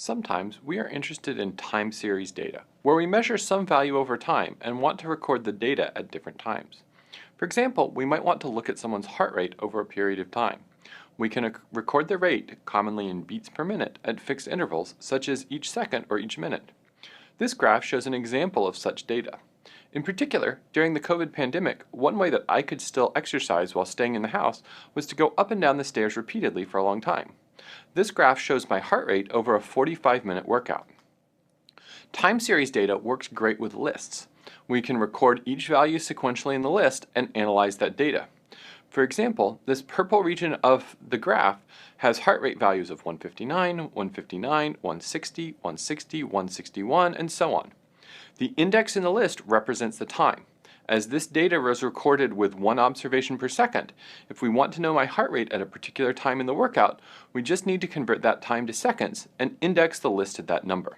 Sometimes we are interested in time series data, where we measure some value over time and want to record the data at different times. For example, we might want to look at someone's heart rate over a period of time. We can record the rate, commonly in beats per minute, at fixed intervals, such as each second or each minute. This graph shows an example of such data. In particular, during the COVID pandemic, one way that I could still exercise while staying in the house was to go up and down the stairs repeatedly for a long time. This graph shows my heart rate over a 45-minute workout. Time series data works great with lists. We can record each value sequentially in the list and analyze that data. For example, this purple region of the graph has heart rate values of 159, 159, 160, 160, 161, and so on. The index in the list represents the time. As this data was recorded with 1 observation per second, if we want to know my heart rate at a particular time in the workout, we just need to convert that time to seconds and index the list at that number.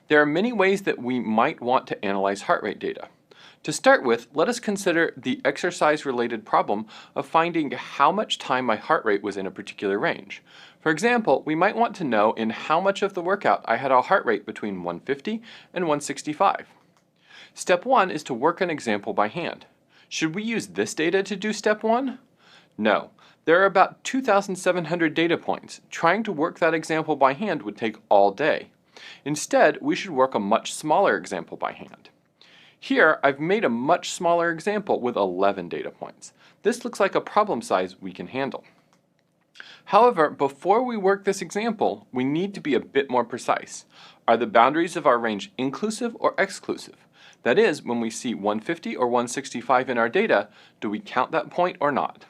There are many ways that we might want to analyze heart rate data. To start with, let us consider the exercise-related problem of finding how much time my heart rate was in a particular range. For example, we might want to know in how much of the workout I had a heart rate between 150 and 165. Step 1 is to work an example by hand. Should we use this data to do step 1? No. There are about 2,700 data points. Trying to work that example by hand would take all day. Instead, we should work a much smaller example by hand. Here, I've made a much smaller example with 11 data points. This looks like a problem size we can handle. However, before we work this example, we need to be a bit more precise. Are the boundaries of our range inclusive or exclusive? That is, when we see 150 or 165 in our data, do we count that point or not?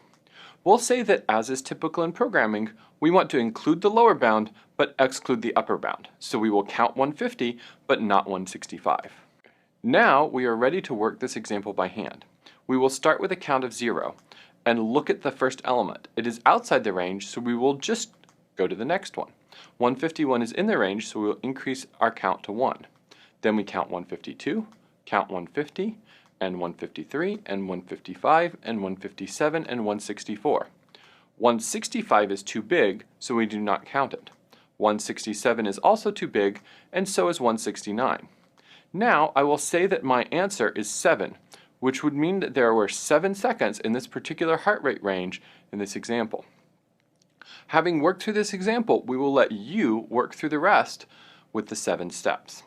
We'll say that, as is typical in programming, we want to include the lower bound but exclude the upper bound, so we will count 150 but not 165. Now we are ready to work this example by hand. We will start with a count of 0 and look at the first element. It is outside the range, so we will just go to the next one. 151 is in the range, so we will increase our count to 1. Then we count 152, count 150, and 153, and 155, and 157, and 164. 165 is too big, so we do not count it. 167 is also too big, and so is 169. Now I will say that my answer is 7, which would mean that there were 7 seconds in this particular heart rate range in this example. Having worked through this example, we will let you work through the rest with the 7 steps.